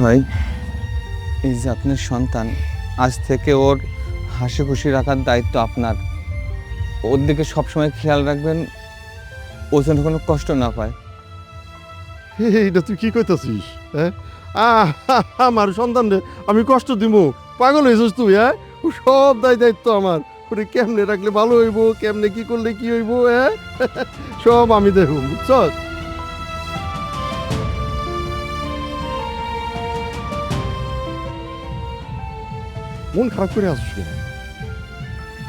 ভাই, এই যে আপনার সন্তান, আজ থেকে ওর হাসি খুশি রাখার দায়িত্ব আপনার। ওর দিকে সবসময় খেয়াল রাখবেন, ও যেন কোনো কষ্ট না পায়। এইটা তুই কি কইতাছিস? হ্যাঁ, আমার সন্তান রে আমি কষ্ট দিব? পাগল হয়েছিস তুই? হ্যাঁ, ও সব দায়িত্ব আমার। ওরে কেমনে রাখলে ভালো হইব, কেমনে কি করলে কি হইব, হ্যাঁ সব আমি দেখব, বুঝছস? মন খারাপ করে আসিস কেন?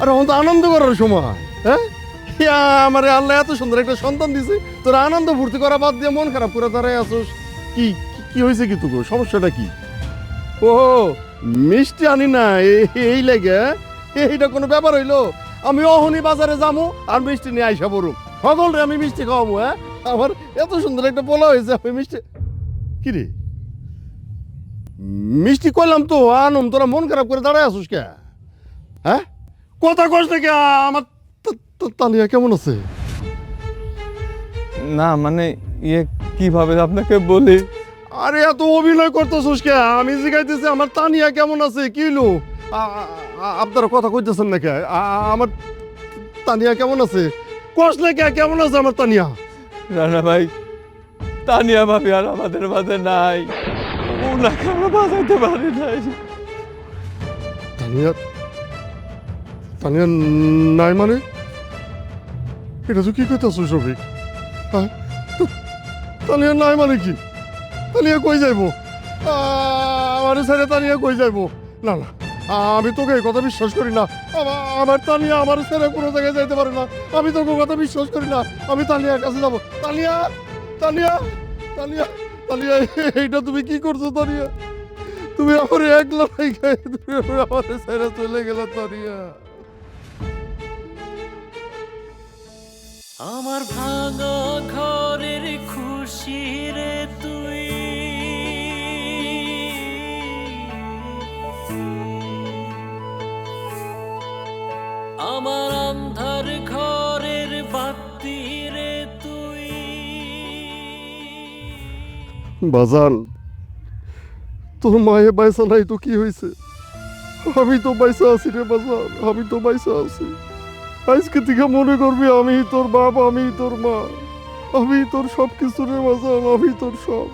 আরে অন্ত আনন্দ করার সময়, হ্যাঁ আমারে আল্লাহ এত সুন্দর একটা সন্তান দিছে, তোর আনন্দ ফুর্তি করা বাদ দিয়ে মন খারাপ করে দাঁড়ায় আসোস। কি কি হয়েছে কি তোর সমস্যাটা কি? ও মিষ্টি আনি না এই লেগে? এইটা কোনো ব্যাপার হইলো? আমি অহনি বাজারে যাবো আর মিষ্টি নিয়ে আইসা পড়ু, সকলরে আমি মিষ্টি খাওয়াবো। হ্যাঁ, আমার এত সুন্দর একটা পোলা হয়েছে, আমি মিষ্টি কি রে মিষ্টি কইলাম তো আনুম, তোরা মন খারাপ করে দাঁড়ায় আসুস কে? হ্যাঁ, কথা কস থেকে আমার তানিয়া কেমন আছে? না মানে ইয়ে কিভাবে আপনাকে বলি। আরে এত অভিনয় করতেছিস কে? আমি জিজ্ঞাইতেছি আমার তানিয়া কেমন আছে, কি হইলো? আপনারা কথা কইতেছেন নাকি? আমার তানিয়া কেমন আছে কস না কে? কেমন আছে আমার তানিয়া? রানা ভাই, তানিয়া ভাবি আর আমাদের মাঝে নাই, ওনাকে আমরা বাঁচাইতে পারি নাই। তানিয়া তানিয়া নাই মানে? এটা তো কি কইতেছিস রফিক? হ্যাঁ, তানিয়া নাই মানে কি? তানিয়া কই যাইবো? আমার ছেড়ে তানিয়া কই যাইবো? না না, আমি তোকে এই কথা বিশ্বাস করি না। আমার তানিয়া আমার ছেড়ে কোনো জায়গায় যাইতে পারে না। আমি তোকে কথা বিশ্বাস করি না। আমি তানিয়ার কাছে যাবো। তানিয়া তানিয়া তানিয়া তানিয়া, এইটা তুমি কি করছো তানিয়া? তুমি আমার একলা রেখে তুমি আমার ছেড়ে চলে গেলে তানিয়া। আমার ভাঙা ঘরের খুশি রে তুই, আমার আন্ধার ঘরের বাতি রে তুই। বাজান, তোর মায়ে বাইসা নাই তো কি হয়েছে? আমি তো বাইসা আছি রে বাজান, আমি তো বাইসা আছি। আজকে থেকে মনে করবি আমি তোর বাপ, আমি তোর মা, আমি তোর সব কিছু রে বাজান, আমি তোর সব।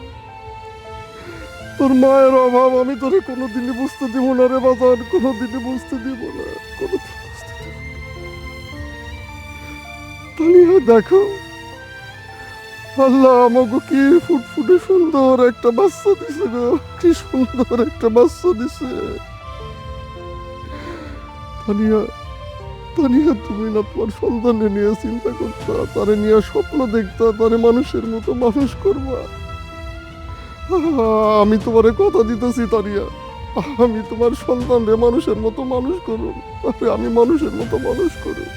তোর মায়ের অভাব আমি তোরে কোনোদিনই বুঝতে দিব না রে বাজান, কোনোদিনই বুঝতে দিব না, কোনোদিন বুঝতে দিব না। তানিয়া দেখো, আল্লাহ আমাকে কি ফুটফুটে সুন্দর একটা বাচ্চা দিছে গো, কি সুন্দর একটা বাচ্চা দিছে। তানিয়া তানিয়া, তুমি না তোমার সন্তানে নিয়ে চিন্তা করতা, তারে নিয়ে স্বপ্ন দেখতা, তারে মানুষের মতো মানুষ করবা। আমি তোমারে কথা দিতেছি তানিয়া, আমি তোমার সন্তানরে মানুষের মতো মানুষ করুম, তারে আমি মানুষের মতো মানুষ করুম।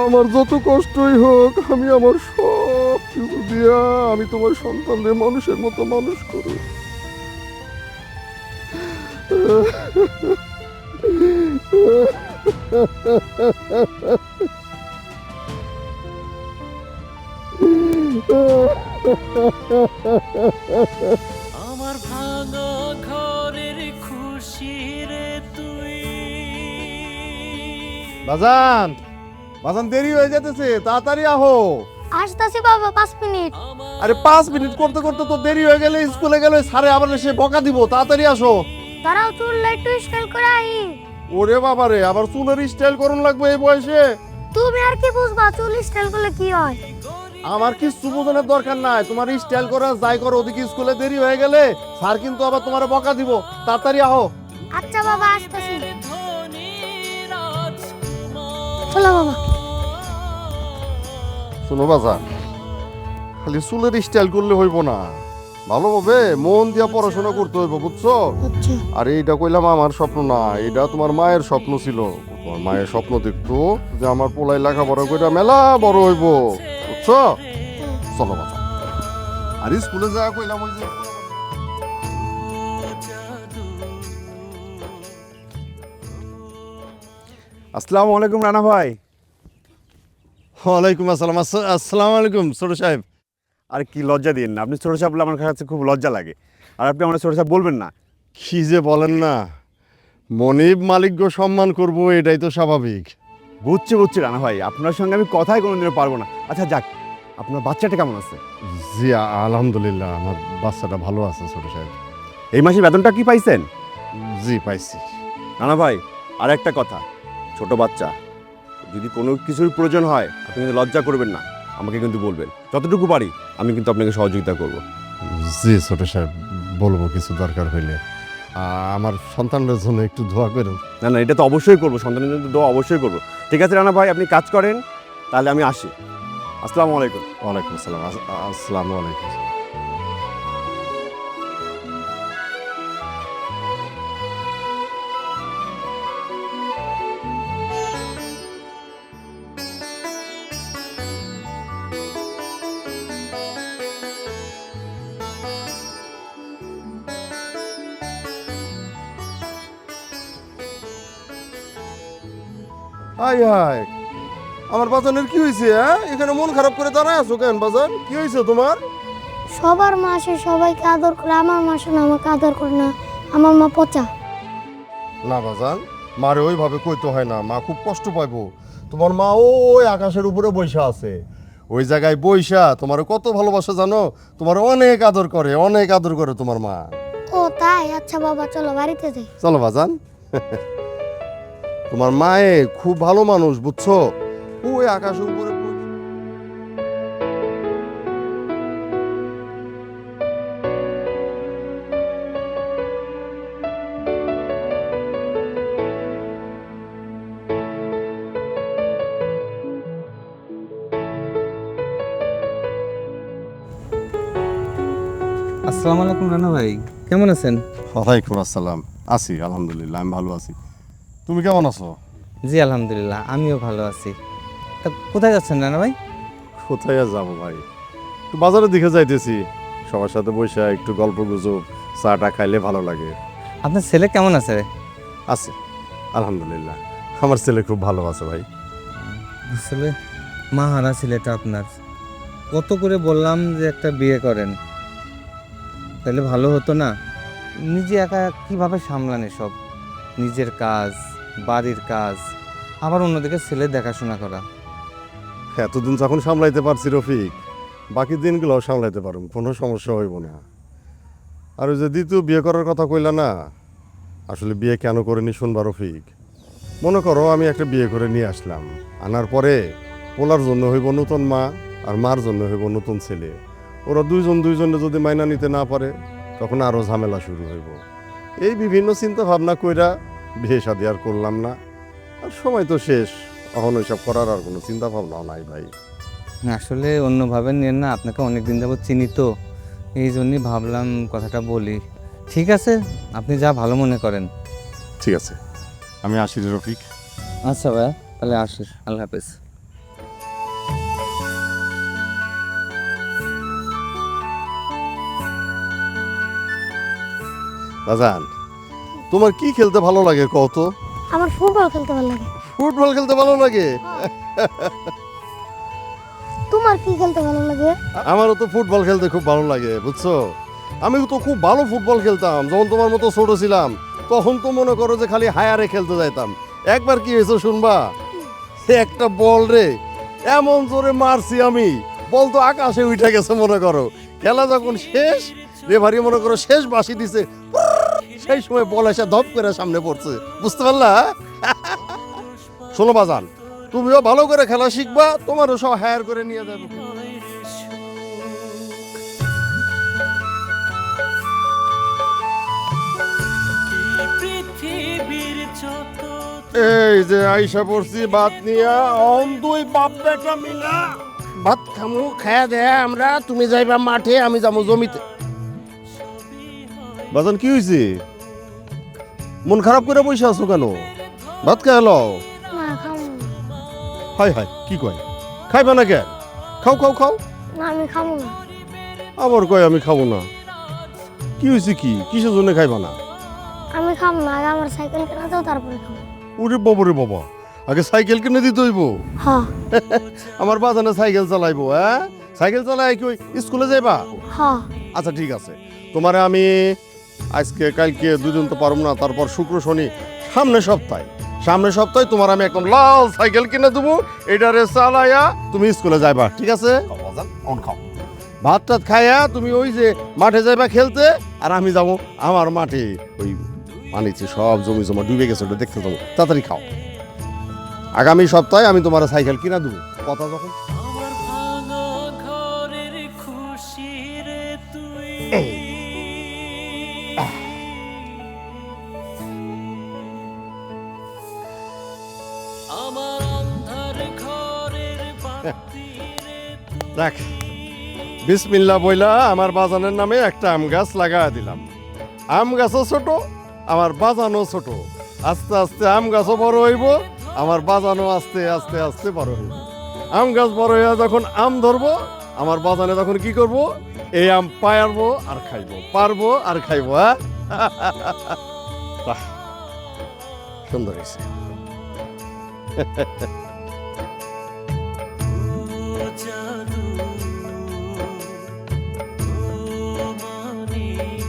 আমার যত কষ্টই হোক, আমি আমার সব কিছু দিয়া আমি তোমার সন্তানরে মানুষের মতো মানুষ করুম। আমার ভাঙা ঘরের খুশি রে তুই। বাজান, বাজান দেরি হয়ে যেতেছে, তাড়াতাড়ি আহো। আসতেছি বাবা, 5 মিনিট। আরে 5 মিনিট করতে করতে তো দেরি হয়ে গেলে, স্কুলে গেলে স্যারে আবার এসে বকা দিব, তাড়াতাড়ি আসো। দাঁড়াও, চুলটা একটু স্টাইল করে আই। ওরে বাবা রে, আবার চুলের স্টাইল করুন লাগবে এই বয়সে? তুমি আর কি বুঝবা চুল স্টাইল করলে কি হয়? আমার কিছু বোঝানোর দরকার নাই, তোমার স্টাইল করা যাই করো, ওদিকে স্কুলে দেরি হয়ে গেলে স্যার কিন্তু আবার তোমার বকা দিব, তাড়াতাড়ি আহো। আচ্ছা বাবা, আসতেছি। ধনী রাজকুমার। চলো বাবা। শোনো বাজান, খালি চুলের স্টাইল করলে হইব না, ভালোভাবে মন দিয়া পড়াশোনা করতে হইব, বুঝছো? আচ্ছা। আর এইটা কইলাম আমার স্বপ্ন না, এটা তোমার মায়ের স্বপ্ন ছিল। তোমার মায়ের স্বপ্ন দেখতো যে আমার পোলাই লেখাপড়া কইরা মেলা বড় হইব, বুঝছো? চলো বাবা, আর স্কুলে যা কইলাম ওই যে। আসসালামু আলাইকুম রানা ভাই। ওয়ালাইকুম আসসালাম। আসসালামু আলাইকুম ছোট সাহেব। আর কি লজ্জা দিন না, আপনি ছোট সাহেব বলে আমার কাছে খুব লজ্জা লাগে। আর আপনি আমার ছোট সাহেব বলবেন না। কি যে বলেন না, মনিব মালিককে সম্মান করব, এটাই তো স্বাভাবিক। বুঝছি রানা ভাই, আপনার সঙ্গে আমি কথাই কোনোদিনও পারবো না। আচ্ছা যাক, আপনার বাচ্চাটা কেমন আছে? জি আলহামদুলিল্লাহ, আমার বাচ্চাটা ভালো আছে ছোট সাহেব। এই মাসে বেতনটা কি পাইছেন? জি পাইছি। রানা ভাই, আর একটা কথা, ছোট বাচ্চা, যদি কোনো কিছুর প্রয়োজন হয় আপনি কিন্তু লজ্জা করবেন না, আমাকে কিন্তু বলবেন। যতটুকু পারি আমি কিন্তু আপনাকে সহযোগিতা করব। জি ছোট সাহেব, বলবো কিছু দরকার হইলে। আমার সন্তানের জন্য একটু দোয়া করেন। না এটা তো অবশ্যই করবো, সন্তানের জন্য দোয়া অবশ্যই করবো। ঠিক আছে রানা ভাই, আপনি কাজ করেন, তাহলে আমি আসি। আসসালামু আলাইকুম। ওয়ালাইকুম আসসালাম। আসসালামু আলাইকুম। হাই হাই, আমার বাজানের কি হয়েছে? হ্যাঁ, এখানে মন খারাপ করে দাঁড়ায় আছো কেন? বাজান কি হয়েছে তোমার? সবার মা আসে সবাইকে আদর করে, আমার মা আসে না আমাকে আদর করে না। আমার মা পচা। না বাজান, মারে ওইভাবে কইতে হয় না, মা খুব কষ্ট পাইবো। তোমার মা ওই আকাশের উপরে বৈশা আছে, ওই জায়গায় বৈশা তোমার কত ভালোবাসা জানো, তোমার অনেক আদর করে, অনেক আদর করে তোমার মা। ও তাই? আচ্ছা বাবা চলো বাড়িতে যাই। চলো বাজান। তোমার মায়ে খুব ভালো মানুষ, বুঝছো? ওই আকাশের উপরে আসসালামু আলাইকুম রানা ভাই, কেমন আছেন? ওয়ালাইকুম আসসালাম। আছি আলহামদুলিল্লাহ, আমি ভালো আছি। তুমি কেমন আছো? জি আলহামদুলিল্লাহ, আমিও ভালো আছি। তা কোথায় যাচ্ছেন রানা ভাই? কোথায় আর যাবো ভাই, একটু বাজারের দিকে যাইতেছি, সবার সাথে বসে একটু গল্প গুজব চাটা খাইলে ভালো লাগে। আপনার ছেলে কেমন আছে? আছে আলহামদুলিল্লাহ, আমার ছেলে খুব ভালো আছে ভাই। আসলে মা হারা ছেলেটা আপনার, কত করে বললাম যে একটা বিয়ে করেন, তাহলে ভালো হতো না? নিজে একা কিভাবে সামলান সব, নিজের কাজ, বাড়ির কাজ, আবার অন্যদিকে ছেলে দেখাশোনা করা। এতদিন যখন সামলাইতে পারছি রফিক, বাকি দিনগুলোও সামলাইতে পারুম, কোনো সমস্যা হইব না। আর ওই যে দ্বিতীয় বিয়ে করার কথা কইলা না, আসলে বিয়ে কেন করিনি শুনবা রফিক। মনে করো আমি একটা বিয়ে করে নিয়ে আসলাম, আনার পরে পোলার জন্য হইব নতুন মা, আর মার জন্য হইব নতুন ছেলে। ওরা দুইজনে যদি মাইনা নিতে না পারে, তখন আরও ঝামেলা শুরু হইব। এই বিভিন্ন চিন্তা ভাবনা কইরা বিয়ে শাদী আর করলাম না। আর সময় তো শেষ, এখন ওইসব করার আর কোনো চিন্তা ভাবনাও নাই ভাই। আসলে অন্যভাবে নেন না, আপনাকে অনেক দিন যাবত চিনি তো, এই জন্যই ভাবলাম কথাটা বলি। ঠিক আছে, আপনি যা ভালো মনে করেন। ঠিক আছে, আমি আসি রে রফিক। আচ্ছা ভাইয়া, তাহলে আসি, আল্লাহ হাফেজ। বাজান, তোমার কি খেলতে ভালো লাগে কত? আমার ফুটবল খেলতে ভালো লাগে। ফুটবল খেলতে ভালো লাগে? তোমার কি খেলতে ভালো লাগে? আমারও তো ফুটবল খেলতে খুব ভালো লাগে, বুঝছো? আমি তো খুব ভালো ফুটবল খেলতাম যখন তোমার মতো ছোট ছিলাম, তখন তো মনে করো যে খালি হায়ারে খেলতে যাইতাম। একবার কি হয়েছে শুনবা? একটা বল রে এমন জোরে মারছি আমি, বল তো আকাশে উঠে গেছে। মনে করো খেলা যখন শেষ, রেফারি মনে করো শেষ বাঁশি দিছে, সেই সময় বল এসে ধপ করে সামনে পড়ছে, বুঝতে পারলা? শোনো বাজান, তুমিও ভালো করে খেলা শিখবা, তোমারও সব হায়ার করে নিয়ে যাবে। পৃথিবীর যত এই যে আইসা পড়ছি ভাত নিয়া, অন দুই বাপ বেটা মিলা ভাত খামু, খায়া দেয়া আমরা। তুমি যাইবা মাঠে, আমি যাবো জমিতে। বাজান কি হয়েছে? মন খারাপ করে বসে আছো কেন? ভাত খাই লও। না খাবো না। হাই হাই, কি কয়? খাইবা না কেন? খাও খাও খাও। না আমি খাবো না। আবার কয় আমি খাবো না। কি হয়েছে? কি কিসের জন্য খাইবা না? আমি খাবো না, আগে আমার সাইকেল কেনা দাও তারপরে খাবো। ওরে বাবা রে বাবা, আগে সাইকেল কিনে দিতে হইব? হ্যাঁ আমার বাজানে সাইকেল চালাইবো? হ্যাঁ, সাইকেল চালাই কি ওই স্কুলে যাইবা? হ্যাঁ। আচ্ছা ঠিক আছে, তোমারে আমি আজকে কালকে দুদিন তো পারবো না, তারপর শুক্র শনি সামনে সপ্তাহে তোমার আমি একদম লাল সাইকেল কিনে দেবো, এটারে চালাইয়া তুমি স্কুলে যাইবা, ঠিক আছে? ভাত টাত খাইয়া তুমি ওই যে মাঠে যাইবা খেলতে, আর আমি যাবো আমার মাঠে ওই পানিতে সব জমি জমা ডুবে গেছে, ওটা দেখতে যাবো। তাড়াতাড়ি খাও, আগামী সপ্তাহে আমি তোমার সাইকেল কিনা দেবো। কথা যখন আমার ভাঙা ঘরের খুশি রে তুই আমার অন্ধার ঘরের বাতি রে দেখ, বিসমিল্লা বইলা আমার বাজানের নামে একটা আম গাছ লাগায় দিলাম। আম গাছও ছোট, আমার বাজানও ছোট। আস্তে আস্তে আম গাছও বড় হইব, আমার বাজানও আস্তে আস্তে আস্তে বড় হইব। আম গাছ বড় হইয়া যখন আম ধরবো, আমার বাজানে তখন কি করব? এই আম পারবো আর খাইবো, পারবো আর খাইবো। হ্যাঁ, বাহ, সুন্দর হয়েছে। জাদু ও মানিক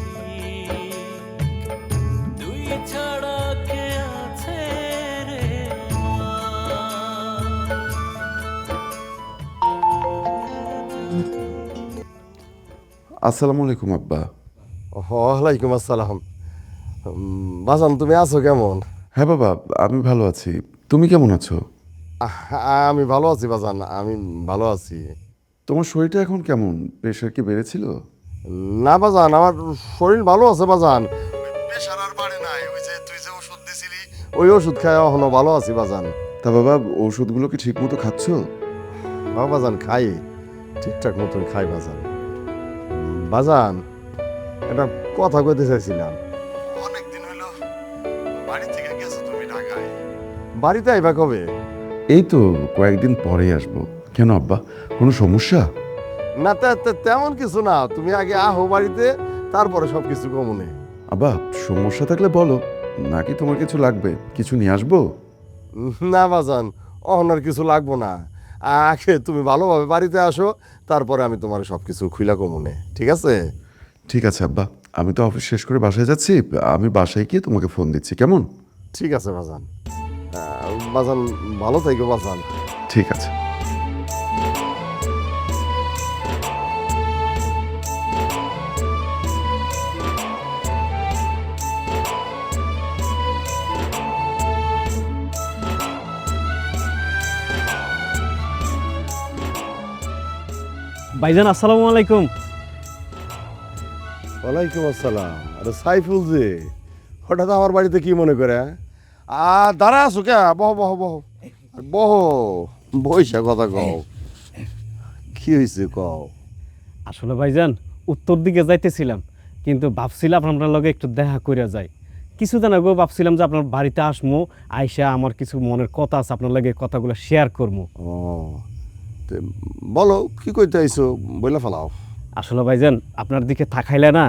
তুই ছাড়া কে আছে রে আসসালামু আলাইকুম আব্বা। ওয়ালাইকুম আসসালাম। বাজান, তুমি আছো কেমন? হ্যাঁ বাবা, আমি ভালো আছি। তুমি কেমন আছো? আমি ভালো আছি বাজান, আমি ভালো আছি। তোমার শরীরটা এখন কেমন? প্রেশার কি বেড়েছিল? না বাজান, আমার শরীর ভালো আছে বাজান। প্রেশার আর বাড়ে নাই। ওই যে তুই যে ওষুধ দিছিলি, ওই ওষুধ খায় এখনো ভালো আছি বাজান। তা বাবা, ওষুধগুলো কি ঠিক মতো খাচ্ছ? বাজান খাই, ঠিকঠাক মতন খাই বাজান। বাজান, একটা কথা কইতে চাইছিলাম। অনেকদিন হইল বাড়ি থেকে গেছো তুমি ঢাকায়, বাড়িতে আইবা কবে? এই তো কয়েকদিন পরেই আসবো। কেন আব্বা, কোনো সমস্যা? না, তেমন কিছু না। তুমি আগে আহো বাড়িতে, তারপরে সব কিছু কমনে। আব্বা, সমস্যা থাকলে বলো, নাকি তোমার কিছু লাগবে? কিছু নিয়ে আসবো? না বাজান, অহনার কিছু লাগবো না। আগে তুমি ভালোভাবে বাড়িতে আসো, তারপরে আমি তোমার সব কিছু খুইলা কমনে, ঠিক আছে? ঠিক আছে আব্বা, আমি তো অফিস শেষ করে বাসায় যাচ্ছি। আমি বাসায় গিয়ে তোমাকে ফোন দিচ্ছি, কেমন? ঠিক আছে বাজান। বাজান, ভালো থাকো বাজান। ঠিক আছে। ভাইজান আসসালামু আলাইকুম। ওয়ালাইকুম আসসালাম। আরে সাইফুল যে, হঠাৎ আমার বাড়িতে কি মনে করে? দাঁড়া আছো কে? বহ বহ বহ বহ, বইসা কথা কও। কি হয়েছে কও? আসলে ভাইজান উত্তর দিকে যাইতেছিলাম, কিন্তু ভাবছিলাম আপনার লগে একটু দেখা কইরা যাই। কিছুদিন আগেও ভাবছিলাম যে আপনার বাড়িতে আসমো, আইসা আমার কিছু মনের কথা আছে, আপনার লগে কথাগুলো শেয়ার করবো। ও, বলো কি কইতে আইছো, বইলা ফেলাও। আসলে ভাইজান আপনার দিকে তাকাইলে না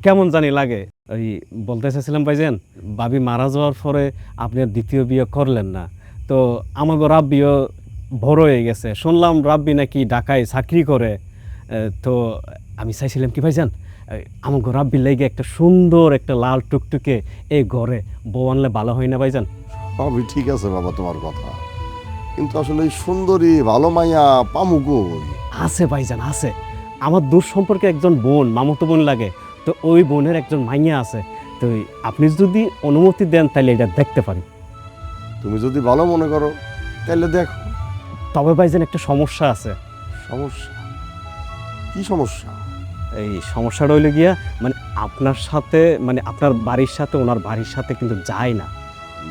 কেমন জানি লাগে। ওই বলতে চাইছিলাম ভাইজান, ভাবি মারা যাওয়ার পরে আপনি আর দ্বিতীয় বিয়ে করলেন না, তো আমাকে রাব্বিও বড় হয়ে গেছে। শুনলাম রাব্বি নাকি ঢাকায় চাকরি করে। তো আমি চাইছিলাম কি ভাইজান, আমাকে রাব্বির লাগে একটা সুন্দর একটা লাল টুকটুকে এই ঘরে বউ আনলে ভালো হয় না ভাইজান? সবই ঠিক আছে বাবা তোমার কথা, কিন্তু আসলে এই সুন্দরী ভালো মাইয়া পামু কই? আছে ভাইজান আছে, আমার দূর সম্পর্কে একজন বোন, মামাতো বোন লাগে, তো ওই বোনের একজন মাইয়া আছে। তো আপনি যদি অনুমতি দেন তাহলে এটা দেখতে পারি। তুমি যদি ভালো মনে করো তাহলে দেখো। তবে ভাইজান একটা সমস্যা আছে। সমস্যা? কি সমস্যা? এই সমস্যাটা হইলে গিয়া মানে আপনার সাথে, মানে আপনার বাড়ির সাথে ওনার বাড়ির সাথে কিন্তু যায় না।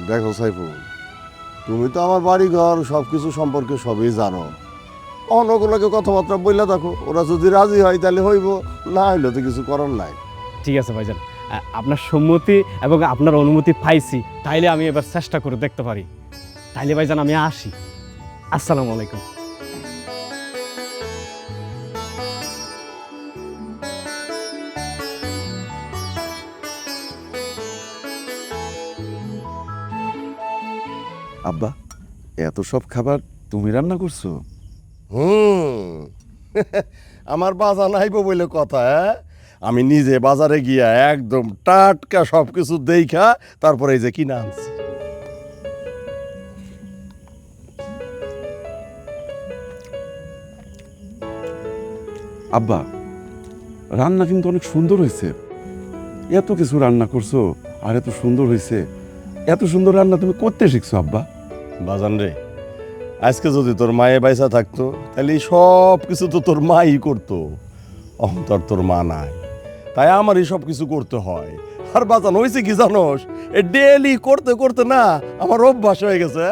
দেখো সাইফুল, তুমি তো আমার বাড়ি ঘর সব কিছু সম্পর্কে সবই জানো। অন্যগুলোকে কথাবার্তা বললে দেখো, ওরা যদি রাজি হয় তাহলে হইব, না হইলে তো কিছু করার নাই। ঠিক আছে ভাইজান, আপনার সম্মতি এবং আপনার অনুমতি পাইছি, তাইলে আমি এবার চেষ্টা করে দেখতে পারি। তাইলে ভাইজান আমি আসি। আসসালামু আলাইকুম। আব্বা, এত সব খাবার তুমি রান্না করছো? হুম আমার বাজান আইব বলে কথা। হ্যাঁ, আমি নিজে বাজারে গিয়া একদম টাটকা সব কিছু দেইখা তারপরে এই যে কিনা আনছি। আব্বা, রান্না কিন্তু অনেক সুন্দর হয়েছে। এত কিছু রান্না করছো আর এত সুন্দর হয়েছে। এত সুন্দর রান্না তুমি করতে শিখছো আব্বা? বাজান রে, আজকে যদি তোর মায়ে বাইসা থাকতো তাহলে এই সব কিছু তো তোর মাই করতো। অন্তর তোর মা নাই, তাই আমার এই সব কিছু করতে হয়। আর বাজান হয়েছে কি জানোস, এ ডেলি করতে করতে না আমার অভ্যাস হয়ে গেছে।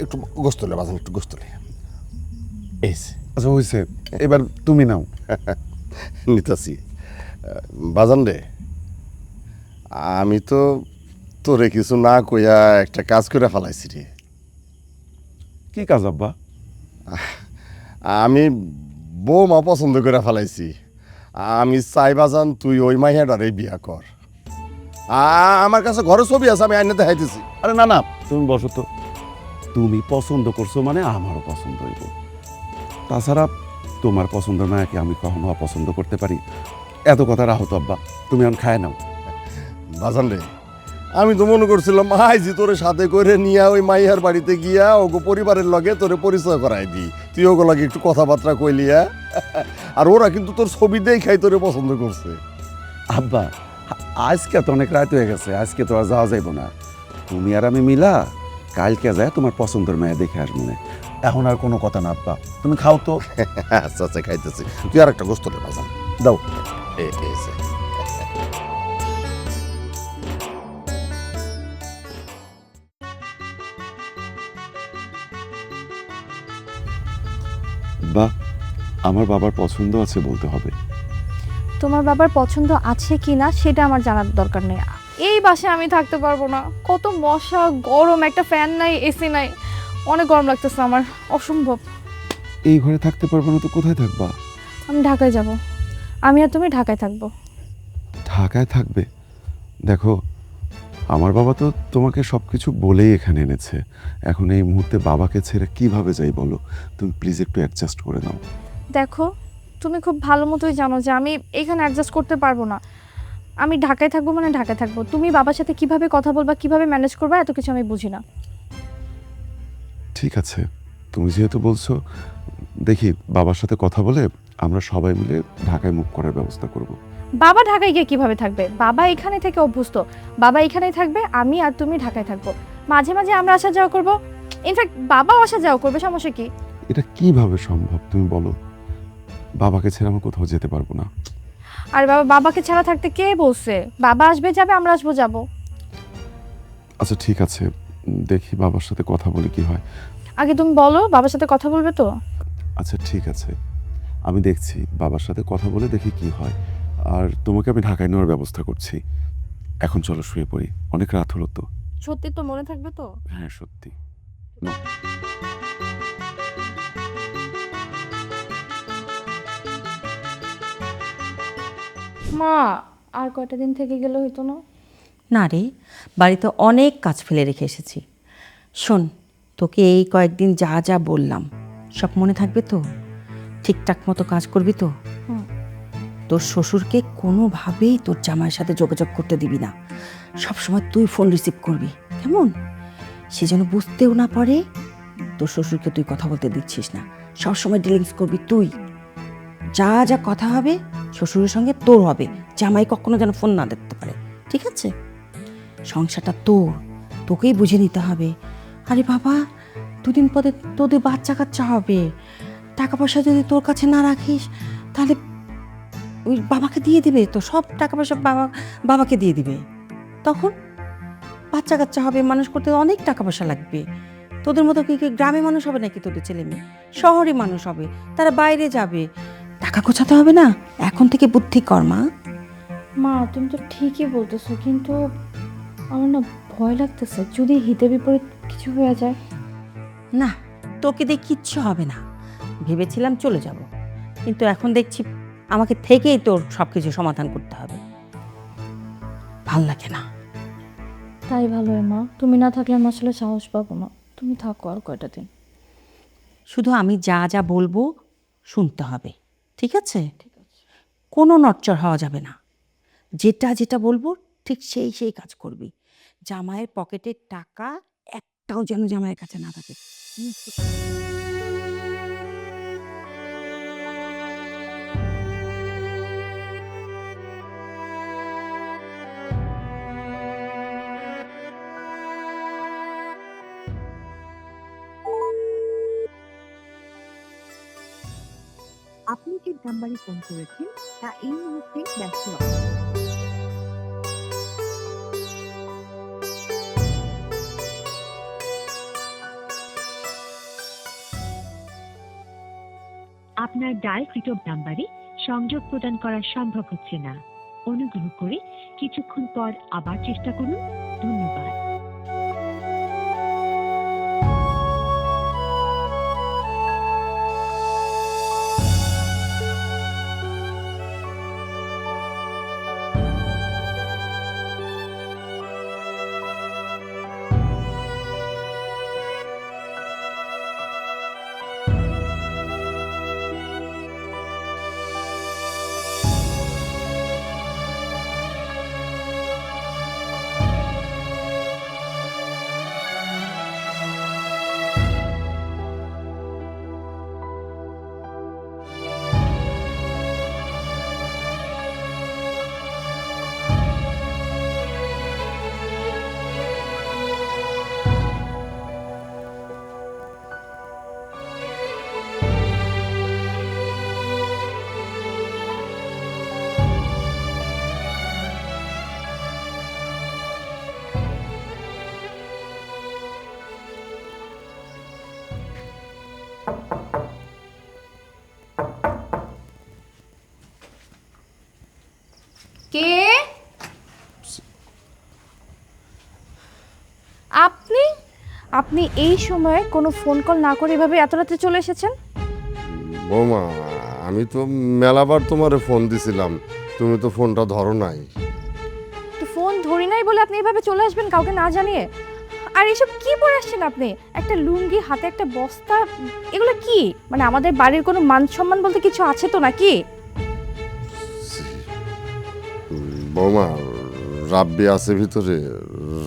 একটু গোস্তলে বাজান, একটু গোস্তলে এই যে, আচ্ছা হয়েছে, এবার তুমি নাও। নিতাছি। বাজান রে, আমি তো তোরে কিছু না কইয়া একটা কাজ করে ফেলাইছি রে। কি কাজ আব্বা? আমি বৌমা পছন্দ করে ফেলাইছি। আমি চাই বাজান তুই ওই মাইয়াটারে বিয়া কর। আমার কাছে ঘরে ছবি আছে, আমি আইনে দেখাইতেছি। আরে না না, তুমি বসো তো। তুমি পছন্দ করছো মানে আমারও পছন্দ হইব। তাছাড়া তোমার পছন্দের মায়াকে আমি কখনো অপছন্দ করতে পারি? এত কথা রাহো তো আব্বা, তুমি এখন খায় নাও। বাজান রে, আমি তো মনে করছিলাম আইজি তোরে সাথে করে নিয়ে ওই মাইয়ার বাড়িতে গিয়া ওগো পরিবারের লগে তোরে পরিচয় করাই দি, তুই ওগো লাগে একটু কথাবার্তা কইলিয়া। আর ওরা কিন্তু তোর ছবি দেখাই তোরে পছন্দ করছে। আব্বা, আজকে তো অনেক রাত হয়ে গেছে, আজকে তো আর যাওয়া যাইব না। তুমি আর আমি মিলা কালকে যায় তোমার পছন্দের মেয়ে দেখে আসবো না। এখন আর কোনো কথা না আব্বা, তুমি খাও তো। আচ্ছা আচ্ছা, খাইতেছি। তুই আর একটা গোস্ত দে বাজান, দাও। এই যে। বা আমার বাবার পছন্দ আছে বলতে হবে। তোমার বাবার পছন্দ আছে কি না সেটা আমার জানার দরকার নেই। এই বাসায় আমি থাকতে পারবো না, কত মশা, গরম, একটা ফ্যান নাই, এসি নাই, অনেক গরম লাগতেছে আমার, অসম্ভব। এই ঘরে থাকতে পারবো না তো কোথায় থাকবা? আমি ঢাকায় যাব, আমি আর তুমি ঢাকায় থাকবো। ঢাকায় থাকবে? দেখো, আমার বাবা তো তোমাকে সব কিছু বলেই এখানে এনেছে। এখন এই মুহূর্তে বাবাকে ছেড়ে কিভাবে যাই বলো? তুমি প্লিজ একটু অ্যাডজাস্ট করে নাও। দেখো, তুমি খুব ভালো মতোই জানো যে আমি এখানে অ্যাডজাস্ট করতে পারবো না। আমি ঢাকায় থাকবো মানে ঢাকায় থাকবো। তুমি বাবার সাথে কিভাবে কথা বলবা, কিভাবে ম্যানেজ করবা, এত কিছু আমি বুঝি না। ঠিক আছে, তুমি যেহেতু বলছো, দেখি বাবার সাথে কথা বলে আমরা সবাই মিলে ঢাকায় মুভ করার ব্যবস্থা করব। বাবা ঢাকায় গিয়ে কিভাবে থাকবে? বাবা এখানে থেকে অভ্যস্ত, বাবা এখানেই থাকবে, আমি আর তুমি ঢাকায় থাকবো। মাঝে মাঝে আমরা আসা যাওয়া করবো, ইনফ্যাক্ট বাবাও আসা যাওয়া করবে, সমস্যা কি? এটা কিভাবে সম্ভব তুমি বলো? বাবাকে ছেড়ে আমি কোথাও যেতে পারবো না। আর বাবাকে ছাড়া থাকতে কে বলছে? বাবা আসবে যাবে, আমরা আসবো যাবো। আচ্ছা ঠিক আছে, দেখি বাবার সাথে কথা বলে কি হয়। আগে তুমি বলো, বাবার সাথে কথা বলবে তো? আচ্ছা ঠিক আছে, আমি দেখছি, বাবার সাথে কথা বলে দেখি কি হয়। আর তোমাকে আমি ঢাকায় নেওয়ার ব্যবস্থা করছি। এখন চলো শুয়ে পড়ি, অনেক রাত হলো তো। সত্যি তো মনে থাকবে তো? হ্যাঁ সত্যি। মা, আর কয়টা দিন থেকে গেলে হইতো না? না রে, বাড়িতে অনেক কাজ ফেলে রেখে এসেছি। শোন, তোকে এই কয়েকদিন যা যা বললাম সব মনে থাকবে তো? ঠিকঠাক মতো কাজ করবি তো? তোর শ্বশুরকে কোনোভাবেই তোর জামাইয়ের সাথে যোগাযোগ করতে দিবি না। সবসময় তুই ফোন রিসিভ করবি, কেমন? সে যেন বুঝতেও না পারে তোর শ্বশুরকে তুই কথা বলতে দিচ্ছিস না। সবসময় ডিলিংস করবি তুই। যা যা কথা হবে শ্বশুরের সঙ্গে তোর হবে, জামাই কখনো যেন ফোন না দেখতে পারে, ঠিক আছে? সংসারটা তোর, তোকেই বুঝে নিতে হবে। আরে বাবা, দুদিন পরে তোদের বাচ্চা কাচ্চা হবে, টাকা পয়সা যদি তোর কাছে না রাখিস তাহলে ওই বাবাকে দিয়ে দিবে, তো সব টাকা পয়সা বাবাকে দিয়ে দিবে। তখন বাচ্চা কাচ্চা হবে, মানুষ করতে অনেক টাকা পয়সা লাগবে। তোদের মতো কি গ্রামে মানুষ হবে নাকি তোদের ছেলে মেয়ে? শহরে মানুষ হবে, তারা বাইরে যাবে, টাকা গোছাতে হবে না? এখন থেকে বুদ্ধি কর মা। মা, তুমি তো ঠিকই বলতেছো, কিন্তু আমার না ভয় লাগতেছে, যদি হিতে বিপরীত কিছু হয়ে যায়। না, তোকে দিয়ে কিচ্ছু হবে না। ভেবেছিলাম চলে যাব, কিন্তু এখন দেখছি আমাকে থেকেই তোর সব কিছু সমাধান করতে হবে। ভাল লাগে না। তাই ভালো হয় মা, তুমি না থাকলে আমি আসলে সাহস পাবো না। তুমি থাকো আর কয়টা দিন। শুধু আমি যা যা বলবো শুনতে হবে, ঠিক আছে? কোনো নড়চড় হওয়া যাবে না। যেটা যেটা বলবো ঠিক সেই সেই কাজ করবি। জামাইয়ের পকেটের টাকা একটাও যেন জামাইয়ের কাছে না থাকে। আপনি যে নাম্বারে ফোন করেছেন তা এই মুহূর্তে ব্যস্ত আছে। আপনার ডায়ালকৃত নাম্বারে সংযোগ প্রদান করা সম্ভব হচ্ছে না। অনুগ্রহ করে কিছুক্ষণ পর আবার চেষ্টা করুন। ধন্যবাদ। কে আপনি? আপনি এই সময়ে কোনো ফোন কল না করে এভাবে এত রাতে চলে এসেছেন? বৌমা, আমি তো মেলাবার তোমারে ফোন দিছিলাম, তুমি তো ফোনটা ধরো নাই। তো ফোন ধরি নাই বলে আপনি এভাবে চলে আসবেন কাউকে না জানিয়ে? আর এসব কি পরে আসছেন আপনি? একটা লুঙ্গি, হাতে একটা বস্তা, এগুলো কি? মানে আমাদের বাড়ির কোনো মান সম্মান বলতে কিছু আছে তো নাকি? বৌমা, রাব্বি আছে ভিতরে,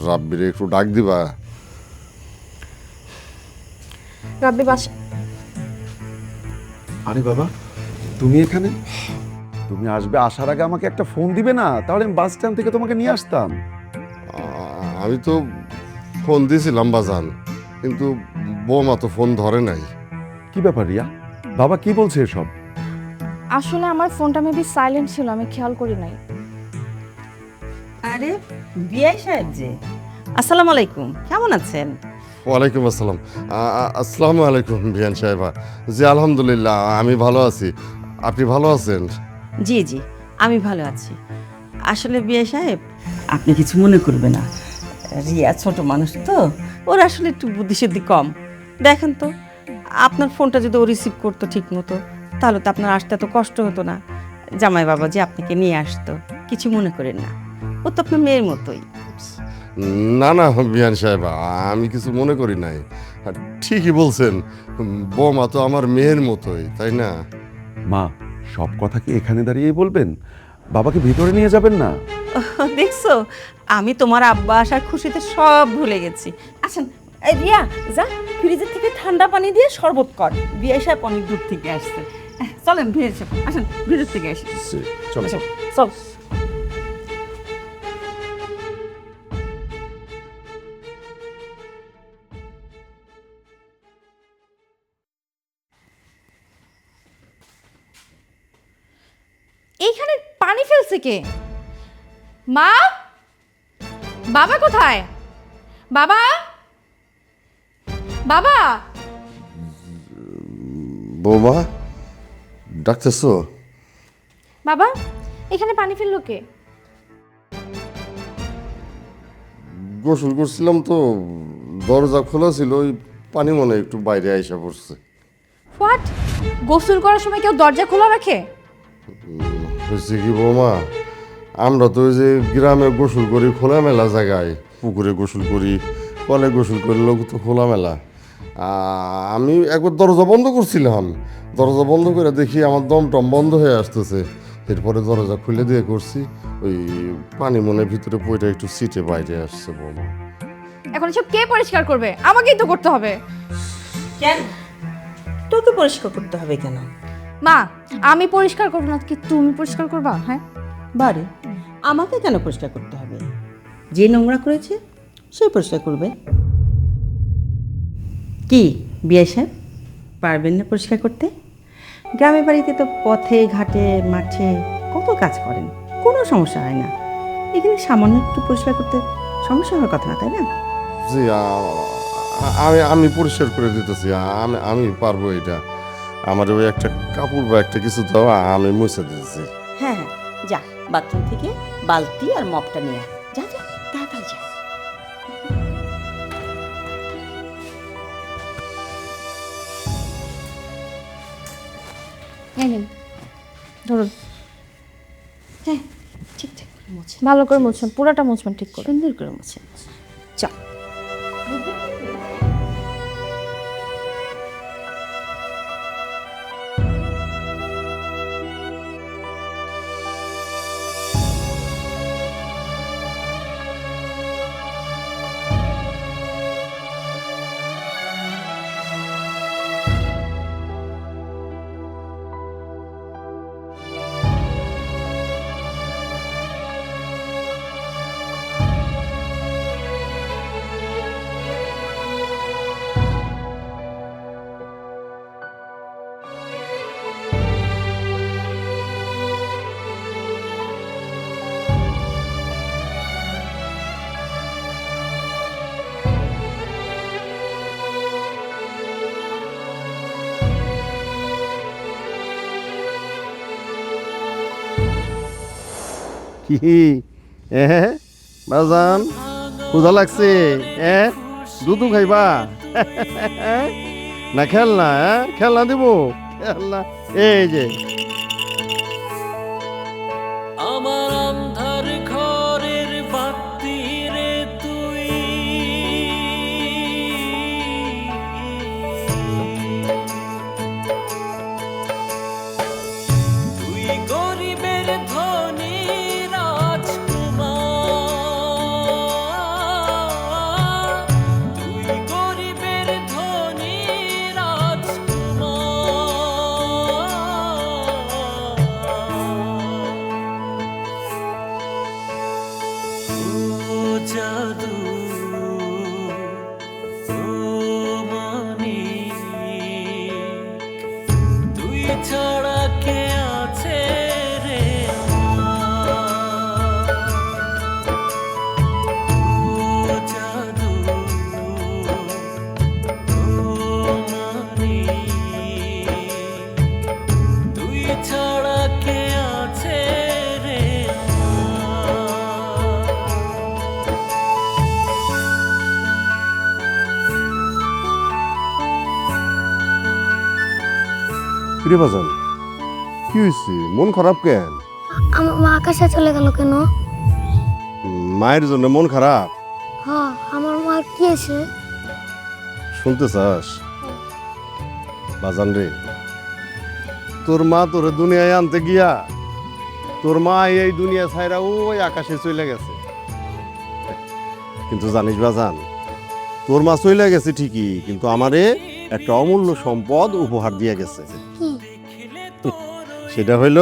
রাব্বিরে একটু ডাক দিবা। রাব্বি বাসা। আরে বাবা, তুমি এখানে? তুমি আসবে, আসার আগে আমাকে একটা ফোন দিবে না? তাহলে আমি বাস স্ট্যান্ড থেকে তোমাকে নিয়ে আসতাম। আমি তো ফোন দিয়েছিলাম বাজান, কিন্তু বৌমা তো ফোন ধরে নাই। কি ব্যাপার রিয়া? বাবা কি বলছে এসব? আসলে আমার ফোনটা মেবি সাইলেন্ট ছিল, আমি খেয়াল করি নাই। আরে বিআই সাহেব যে, আসসালামু আলাইকুম, কেমন আছেন? ওয়ালাইকুম আসসালাম। আসসালামু আলাইকুম বিয়ান সাহেবা। জি আলহামদুলিল্লাহ, আমি ভালো আছি। আপনি ভালো আছেন? জি জি, আমি ভালো আছি। আসলে বিআই সাহেব, আপনি কিছু মনে করবেন না, রিয়া ছোট মানুষ তো, ওর আসলে একটু বুদ্ধিশুদ্ধি কম। দেখেন তো, আপনার ফোনটা যদি ও রিসিভ করতো ঠিক মতো, তাহলে তো আপনার আসতে এত কষ্ট হতো না। জামাই বাবা যে আপনাকে নিয়ে আসতো, কিছু মনে করেন না, ও তো আপনার মেয়ের মতোই। না না বিয়ান সাহেবা, আমি কিছু মনে করি নাই। ঠিকই বলছেন, বৌমা তো আমার মেয়ের মতোই, তাই না? মা, সব কথা কি এখানে দাঁড়িয়েই বলবেন? বাবাকে ভিতরে নিয়ে যাবেন না? দেখছো, আমি তোমার আব্বা আসার খুশিতে সব ভুলে গেছি। আসেন, এই রিয়া, যা ফ্রিজের থেকে ঠান্ডা পানি দিয়ে শরবত কর। বিয়ে সাহেব অনেক দূর থেকে আসছে। চলেন বিয়ে সাহেব, আসেন ফ্রিজের থেকে আসি। চলো চল। এইখানে পানি ফেলছে কে? মা, বাবা কোথায়? বাবা, বাবা। বৌমা ডাকতেছো? বাবা, এখানে পানি ফেললো কে? গোসল করছিলাম তো, দরজা খোলা ছিল, ওই পানি মনে হয় একটু বাইরে আইসা পড়ছে। হোয়াট? গোসল করার সময় কেউ দরজা খোলা রাখে? হয়েছে কি বৌমা, আমরা তো ওই যে গ্রামে গোসল করি খোলামেলা জায়গায়, পুকুরে গোসল করি, কলে গোসল করি, লোক তো খোলামেলা। আমি একবার দরজা বন্ধ করছিলাম, দরজা বন্ধ করে দেখি আমার দম টম বন্ধ হয়ে আসতেছে। এরপরে দরজা খুলে দিয়ে করছি, ওই পানি মনের ভিতরে পইটা একটু সিটে বাইরে আসছে বৌমা। এখন সব কে পরিষ্কার করবে? আমাকেই তো করতে হবে। কেন তোকে পরিষ্কার করতে হবে কেন? মা, আমি পরিষ্কার করবো না কি তুমি পরিষ্কার করবা? হ্যাঁ, বারে আমাকে কেন পরিষ্কার করতে হবে? যে নোংরা করেছে সে পরিষ্কার করবে। কি বিয়ে সাহেব, পারবেন না পরিষ্কার করতে? গ্রামের বাড়িতে তো পথে ঘাটে মাঠে কত কাজ করেন, কোনো সমস্যা হয় না। এখানে সামান্য একটু পরিষ্কার করতে সমস্যা হওয়ার কথা না, তাই না? জি, আমি পরিষ্কার করে দিতেছি, আমি পারবো এটা। আমার ওই একটা কাপড় বা একটা কিছু দাও, আমি মুছে দিতেছি। হ্যাঁ হ্যাঁ, যা বাথরুম থেকে বালতি আর মপটা নিয়ে আয়। যা যা তাড়াতাড়ি যা। এই নিন, ধরুন। হ্যাঁ, ঠিকঠাক করে মুছে, ভালো করে মুছবেন, পুরোটা মুছবেন ঠিক করে। সুন্দর করে মুছে। চল। কি বাজান, ক্ষুধা লাগছে? দুধ খাইবা না? খেলনা, খেলনা দিব, খেলনা এই যে। আমার অন্ধার ঘরের বাতি রে তুই, তুই গরিবের ধনী রাজকুমার, তুই গরিবের ধনী রাজকুমার। জাদু ও মানিক, তুই ছাড়া কে আছে রে আমার? ও জাদু ও মানিক, তুই ছাড়া কে আছে রে কিরে বাজান, কি হয়েছে? মন খারাপ কেন? আমার মা আকাশে চলে গেল কেন? মায়ের জন্য মন খারাপ? হ্যাঁ, আমার মা কি আছে? শুনতে চাস বাজান রে, তোর মা তোরে দুনিয়ায় আনতে গিয়া তোর মা এই দুনিয়া ছাইরা ওই আকাশে চলে গেছে। কিন্তু জানিস বাজান, তোর মা চলে গেছে ঠিকই, কিন্তু আমারে একটা অমূল্য সম্পদ উপহার দিয়ে গেছে। সেটা হইল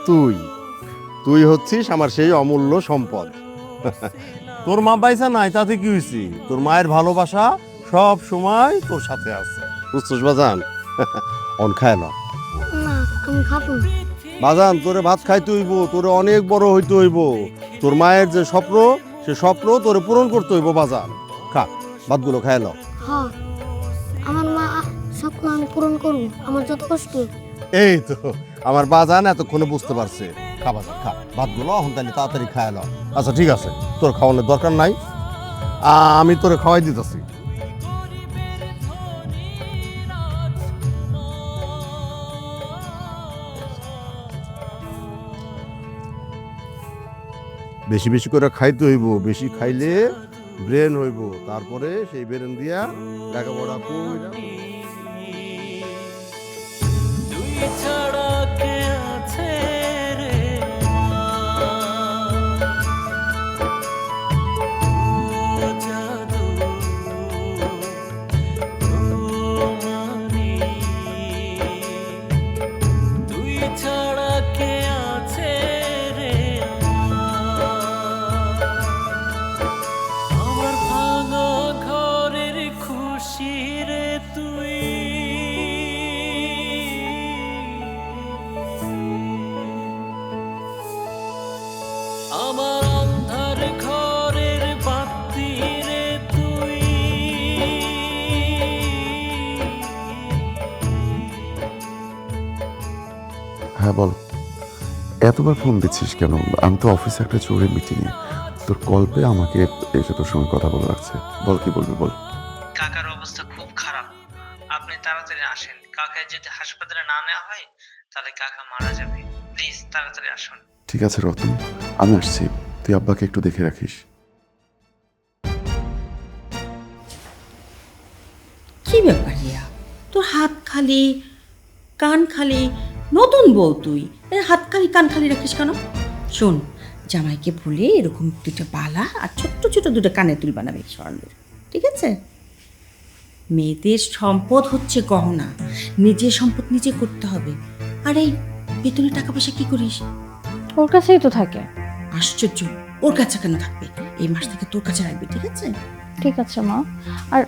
তুই। তুই হচ্ছিস আমার সেই অমূল্য সম্পদ। তোর মা পাইছা নাই তাতে কি হয়েছে? তোর মায়ের ভালোবাসা সব সময় তোর সাথে আছে, বুঝছিস বাজান? অন খায় না না, আমি খাবো না। বাজান, তোরে ভাত খাইতে হইব, তোরে অনেক বড় হইতে হইব। তোর মায়ের যে স্বপ্ন, সে স্বপ্ন তোরে পূরণ করতে হইব বাজান। খা, ভাতগুলো খায় না। হ্যাঁ, আমার মা স্বপ্ন আমি পূরণ করবো, আমার যত কষ্ট। এই তো আমার বাজান এতক্ষণে বুঝতে পারছে। খা বাজান, খা ভাতগুলো, এখন তাহলে তাড়াতাড়ি খায় না। আচ্ছা ঠিক আছে, তোর খাওয়ানোর দরকার নাই, আমি তোরে খাওয়াই দিতেছি। বেশি বেশি করে খাইতে হইব, বেশি খাইলে ব্রেন হইব, তারপরে সেই ব্রেন দিয়া লেখাপড়া কইরা। তুই ছাড়া কে আছে রে আমার অন্ধার ঘরের বাতি রে তুই। হ্যাঁ বল, এতবার ফোন দিচ্ছিস কেন? আমি তো অফিসে একটা জরুরি মিটিংয়ে, তোর কল পেয়ে আমাকে এসে তোর সঙ্গে কথা বলে রাখছে। বল কি বলবি বল। কাকার অবস্থা খুব খারাপ, আপনি তাড়াতাড়ি আসেন। কাকা যদি হাসপাতালে না নেওয়া হয় তাহলে কাকা মারা যাবে। প্লিজ তাড়াতাড়ি আসুন। ঠিক আছে রতন, আমি আসছি, তুই আব্বাকে একটু দেখে রাখিস। কি ব্যাপার রিয়া, তোর হাত খালি কান খালি, নতুন বউ তুই, হাত খালি কান খালি রাখিস কেন? শোন, জামাইকে বলে এরকম দুটো বালা আর ছোট্ট ছোট দুটো কানে তুল বানাবে স্বর্ণের, ঠিক আছে? মেয়েদের সম্পদ হচ্ছে গহনা, নিজের সম্পদ নিজে করতে হবে। আর এই বেতনের টাকা পয়সা কি করিস? ওর কাছেই তো থাকে। আশ্চর্য, ওর কাছে কেন থাকবে? এই মাস থেকে তোর কাছে রাখবি, ঠিক আছে? ঠিক আছে মা। আর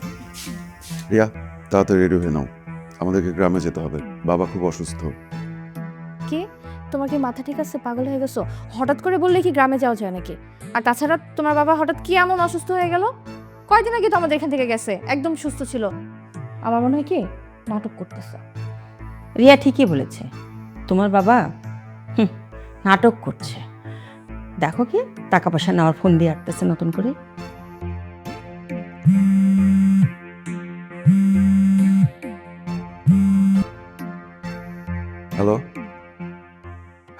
রিয়া, তাড়াতাড়ি রেডি হয়ে নাও, আমাদেরকে গ্রামে যেতে হবে, বাবা খুব অসুস্থ। কি, তোমার কি মাথা ঠিক আছে? পাগল হয়ে গেছো? হঠাৎ করে বললে কি গ্রামে যাওয়া যায় নাকি? আর তাছাড়া তোমার বাবা হঠাৎ কি এমন অসুস্থ হয়ে গেল? কয়দিন আগে তো আমাদের এখান থেকে গেছে, একদম সুস্থ ছিল। আমার মনে হয় কি নাটক করতেছে। রিয়া ঠিকই বলেছে, তোমার বাবা নাটক করছে। দেখো কি টাকা পয়সা নেওয়ার ফোন দিয়ে আসতেছে নতুন করে। হ্যালো,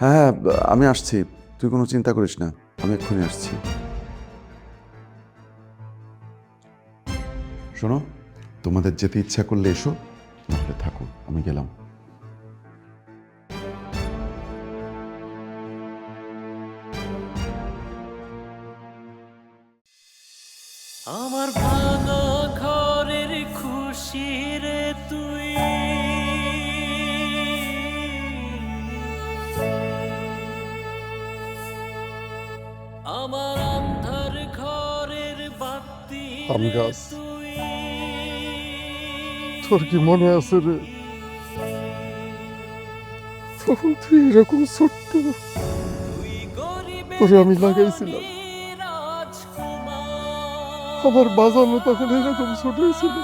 হ্যাঁ আমি আসছি, তুই কোনো চিন্তা করিস না, আমি এক্ষুনি আসছি। শোনো, তোমাদের যেতে ইচ্ছা করলে এসো, নাহলে থাকো, আমি গেলাম। আমার ভাঙা ঘরের খুশি রে তুই। আমার অন্ধার ঘরের বাতি আম রে গাছ। তুই। তোর কি মনে আছে রে, তখন তুই এরকম ছোট্ট, তুই গরিবের তোরে আমি লাগাইছিলাম। রাজকুমার। আমার বাজানো তখন এরকম ছোট ছিল।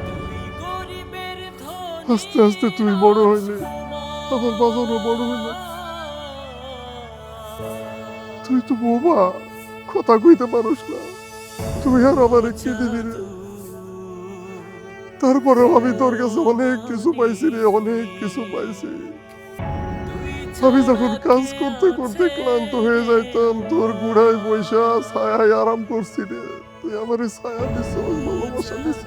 তুই গরিবের ধনী আস্তে আস্তে তুই বড় হইলে আমার বাজানো বড় হইল। তুই তো বোবা, কথা কইতে পারস না, তুই আর আমার একটি দিবি রে। তারপরেও আমি তোর কাছে অনেক কিছু পাইছি রে, অনেক কিছু পাইছি। আমি যখন কাজ করতে করতে ক্লান্ত হয়ে যাইতাম, তোর গুড়ায় পয়সা ছায়ায় আরাম করছি রে। তুই আমার ছায়া দিছ, ভালোবাসা দিছ।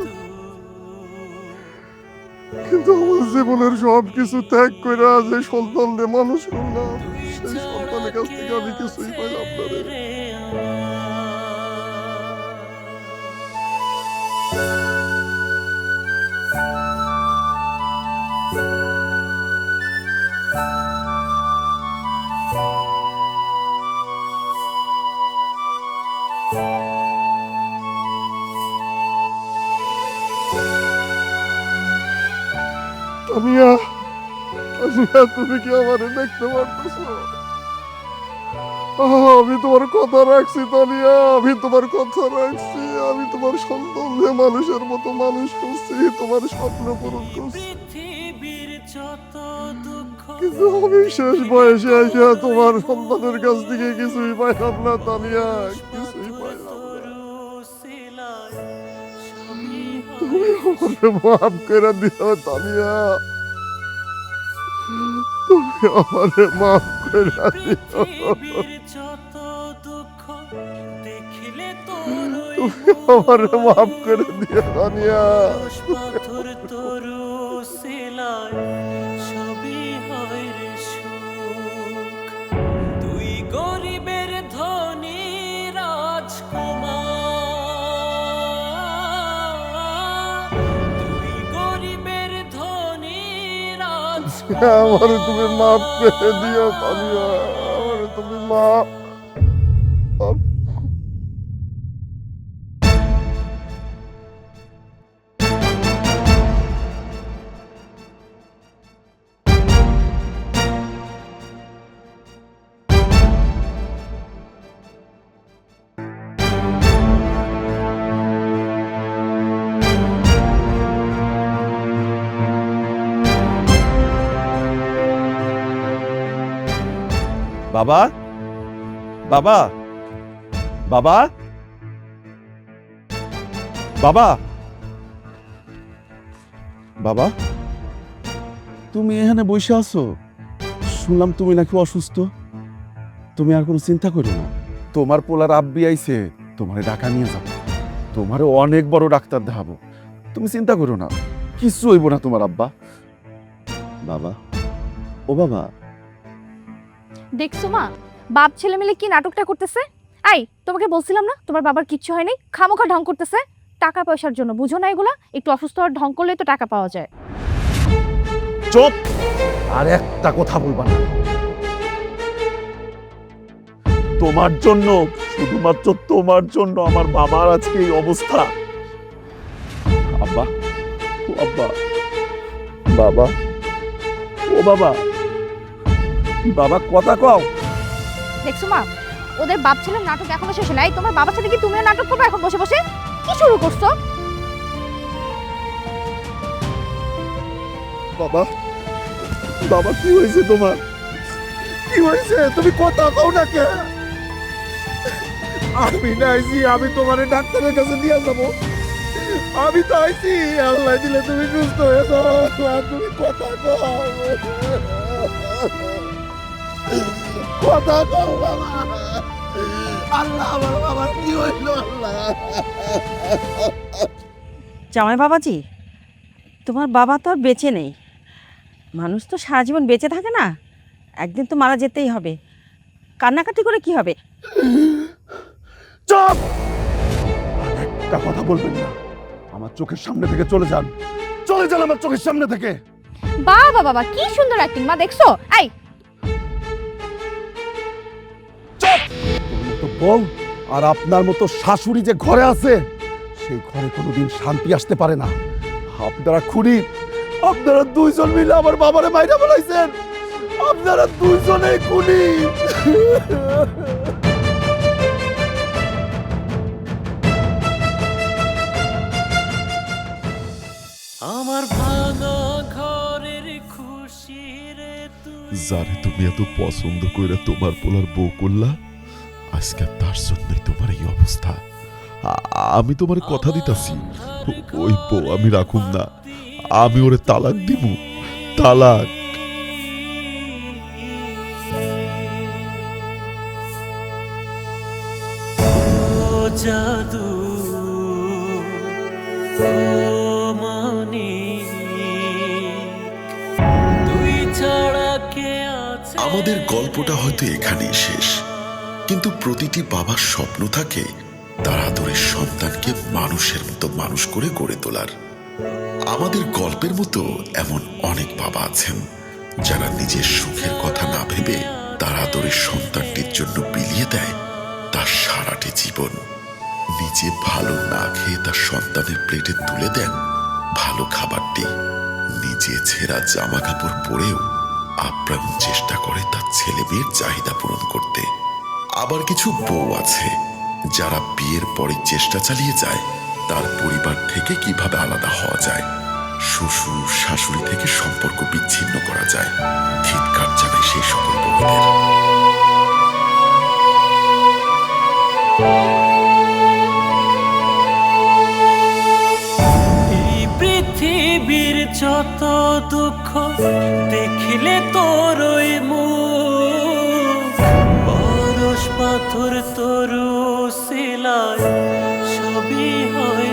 কিন্তু আমার জীবনের সব কিছু ত্যাগ করে যে সন্তানদের মানুষ করলাম, সেই সন্তানের কাছ থেকে আমি কিছুই পাইলাম না রে। তানিয়া, তানিয়া, তুমি কি আমারে দেখতে পারতেছো? আমি তোমার কথা রাখছি তানিয়া, আমি তোমার কথা রাখছি। আমি তোমার সন্তানদের মানুষের মতো মানুষ করছি, তোমার স্বপ্ন পূরণ করছি। পৃথিবীর যত দুঃখ কিন্তু আমি শেষ বয়সে এসে তোমার সন্তানের কাছ থেকে কিছুই পাইলাম না তানিয়া, কিছুই পাইলাম না। তুমি আমারে মাফ করে দিও তানিয়া, তুমি আমারে মাফ করে দিও। পৃথিবীর যত দুঃখ দেখিলে তোর তুমি আমারে মাফ করে দিও তানিয়া। পাথর তরু সিলাই সবই হয় রে সুখ। তুই গরিবের ধনী রাজকুমার। তুই গরিবের ধনী রাজকুমার। আমারে তুমি মাফ করে দিও তানিয়া, আমারে তুমি মাফ। বাবা, বাবা, বাবা, বাবা, বাবা, তুমি এখানে বসে আছো? শুনলাম তুমি নাকি অসুস্থ। তুমি আর কোনো চিন্তা করো না, তোমার পোলার আব্বি আইছে, তোমারে ঢাকা নিয়ে যাবো, তোমারে অনেক বড় ডাক্তার দেখাবো। তুমি চিন্তা করো না, কিচ্ছু হইব না তোমার আব্বা। বাবা, ও বাবা, দেখছো মা, বাপ ছেলে মিলে কি নাটকটা করতেছে। আই, তোমাকে বলছিলাম না তোমার বাবার কিচ্ছু হয়নি, খামোখা ঢং করতেছে টাকা পয়সার জন্য। বুঝো না এগুলা? একটু অসুস্থ হওয়ার ঢং করলেই তো টাকা পাওয়া যায়। চুপ! আর একটা কথা বলবা না। তোমার জন্য, শুধুমাত্র তোমার জন্য আমার বাবার আজকে এই অবস্থা। আব্বা, ও আব্বা, বাবা, ও বাবা, বাবা কথা কও। দেখছো মা, ওদের বাপ ছেলের নাটক এখনো শেষ নাই। তোমার বাবার সাথে কি তুমিও নাটক করবে এখন বসে বসে? কি শুরু করছো? বাবা, বাবা কি হয়েছে তোমার? কি হয়েছে? তুমি কথা কও না কে? আমি না আইছি, আমি তোমার ডাক্তারের কাছে নিয়ে যাবো। আমি তো আইছি, আল্লাহ দিলে তুমি সুস্থ হয়ে যাও। তুমি কথা কও, কথা কও বাবা। আল্লাহ, আমার বাবার কি হইল? আল্লাহ, জামাই বাবাজি, তোমার বাবা তো আর বেঁচে নেই। মানুষ তো সারা জীবন বেঁচে থাকে না, একদিন তো মারা যেতেই হবে। কান্নাকাটি করে কি হবে? চুপ! একটা কথা বলবেন না। আমার চোখের সামনে থেকে চলে যান, চলে যান আমার চোখের সামনে থেকে। বাবা বাবা, কি সুন্দর অ্যাক্টিং মা, দেখছো? আই, চুপ! তোর মতো বউ আর আপনার মতো শাশুড়ি যে ঘরে আছে, সেই ঘরে কোনোদিন শান্তি আসতে পারে না। আপনারা খুনি, আপনারা দুইজন মিলে আমার বাবারে মাইরা বলাইছেন। আপনারা দুইজনেই খুনি। আমার ভাঙা ঘরের খুশি রে তুই। যারে তুমি এত পছন্দ করে তোমার পোলার বউ করলা, আজকে তার জন্যই তোমার এই অবস্থা। আমি তোমার কথা দিতাছি, ওই বউ আমি রাখুম না, আমি ওরে তালাক দিব। তালাক। ও জাদু, ও মানিক, তুই ছাড়া কে আছে? আমাদের গল্পটা হয়তো এখানেই শেষ, কিন্তু প্রতিটি বাবার স্বপ্ন থাকে তার আদরের সন্তানকে মানুষের মতো মানুষ করে গড়ে তোলার। আমাদের গল্পের মতো এমন অনেক বাবা আছেন যারা নিজের সুখের কথা না ভেবে তার আদরের সন্তানটির জন্য বিলিয়ে দেয় তার সারাটি জীবন। নিজে ভালো না খেয়ে তার সন্তানের প্লেটে তুলে দেন ভালো খাবারটি। নিজে ছেঁড়া জামা কাপড় পরেও আপ্রাণ চেষ্টা করে তার ছেলে মেয়ের চাহিদা পূরণ করতে। আবার কিছু বউ আছে যারা বিয়ের পরে চেষ্টা চালিয়ে যায় তার পরিবার থেকে কিভাবে আলাদা হওয়া যায়, শ্বশুর শাশুড়ি থেকে সম্পর্ক বিচ্ছিন্ন করা যায়। ধিক্কার জানায় সেই সকল বউদের। এই পৃথিবীর যত দুঃখ দেখলে তোর ওই মুখ, পরশ পাথর তরু শিলায় সবই হয়